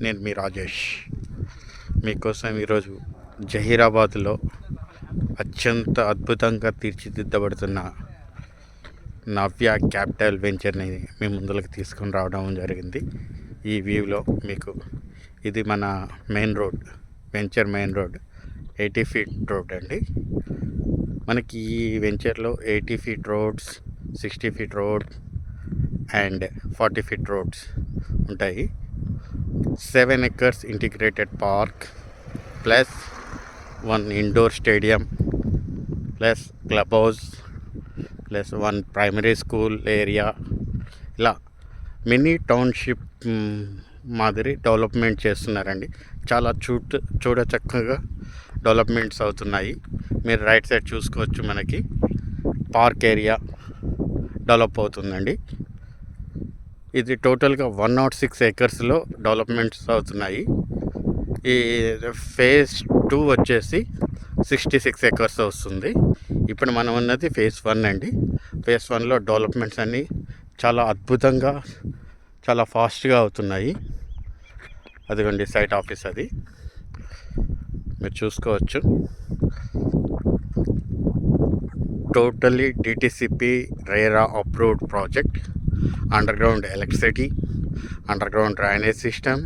నేను మీ రాజేష్ మీకోసం ఈరోజు జహీరాబాద్లో అత్యంత అద్భుతంగా తీర్చిదిద్దబడుతున్న నవ్య క్యాపిటల్ వెంచర్ని మీ ముందులకు తీసుకొని రావడం జరిగింది. ఈ వ్యూలో మీకు ఇది మన main road, venture main road, 80 feet road అండి. మనకి ఈ వెంచర్లో 80 feet roads, 60 feet road and 40 feet roads ఉంటాయి. 7 acres integrated park plus 1 indoor stadium plus club house plus 1 primary school area, ఇలా మినీ టౌన్షిప్ మాదిరి డెవలప్మెంట్ చేస్తున్నారండి. చాలా చూడచక్కగా డెవలప్మెంట్స్ అవుతున్నాయి. మీరు రైట్ సైడ్ చూసుకోవచ్చు, మనకి పార్క్ ఏరియా డెవలప్ అవుతుందండి. ఇది టోటల్గా 106 acresలో డెవలప్మెంట్స్ అవుతున్నాయి. ఈ ఫేజ్ 2 వచ్చేసి 66 acres వస్తుంది. ఇప్పుడు మనం ఉన్నది ఫేజ్ 1 అండి. ఫేజ్ 1లో డెవలప్మెంట్స్ అన్నీ చాలా అద్భుతంగా, చాలా ఫాస్ట్గా అవుతున్నాయి. అదిగోండి సైట్ ఆఫీస్, అది మీరు చూసుకోవచ్చు. Totally DTCP RERA approved project. Underground electricity, underground drainage system,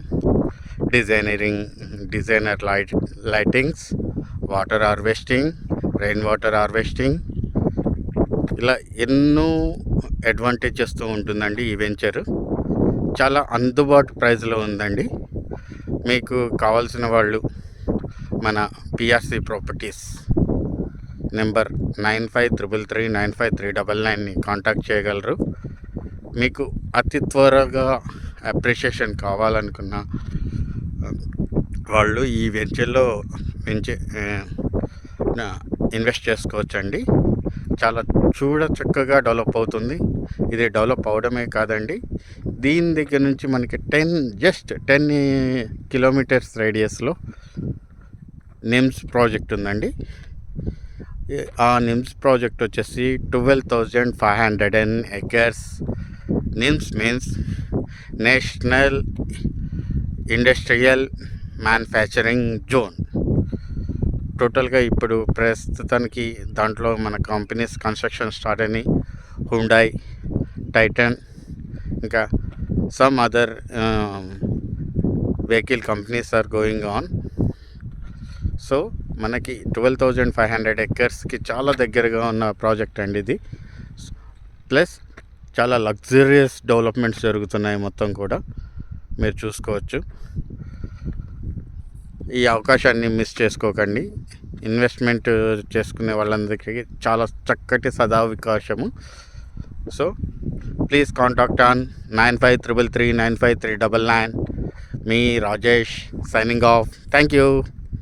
designer lightings, water harvesting, rain water harvesting, ఇలా ఎన్నో అడ్వాంటేజెస్తో ఉంటుందండి ఈ వెంచర్. చాలా అందుబాటు ప్రైస్లో ఉందండి. మీకు కావాల్సిన వాళ్ళు మన పిఆర్సి ప్రాపర్టీస్ నెంబర్ 9533395399ని కాంటాక్ట్ చేయగలరు. మీకు అతి త్వరగా అప్రిషియేషన్ కావాలనుకున్న వాళ్ళు ఈ వెంచర్లో ఇన్వెస్ట్ చేసుకోవచ్చండి. చాలా చక్కగా డెవలప్ అవుతుంది. ఇది డెవలప్ అవడమే కాదండి, దీని దగ్గర నుంచి మనకి 10 కిలోమీటర్స్ రేడియస్లో నిమ్స్ ప్రాజెక్ట్ ఉందండి. ఆ నిమ్స్ ప్రాజెక్ట్ వచ్చేసి 12,500 acres. NIMZ means national industrial manufacturing zone. టోటల్గా ఇప్పుడు ప్రస్తుతానికి దాంట్లో మన కంపెనీస్ కన్స్ట్రక్షన్ స్టార్ట్ అయినాయి. హుండాయ్, టైటన్, ఇంకా some other vehicle companies are going on. So మనకి 12,500 acresకి చాలా దగ్గరగా ఉన్న ప్రాజెక్ట్ అండి ఇది. ప్లస్ చాలా లగ్జరియస్ డెవలప్మెంట్స్ జరుగుతున్నాయి మొత్తం కూడా, మీరు చూసుకోవచ్చు. ఈ అవకాశాన్ని మిస్ చేసుకోకండి. ఇన్వెస్ట్మెంట్ చేసుకునే వాళ్ళందరికీ చాలా చక్కటి సదావకాశము. So please contact on 9533395399. మీ Rajesh signing off. Thank you.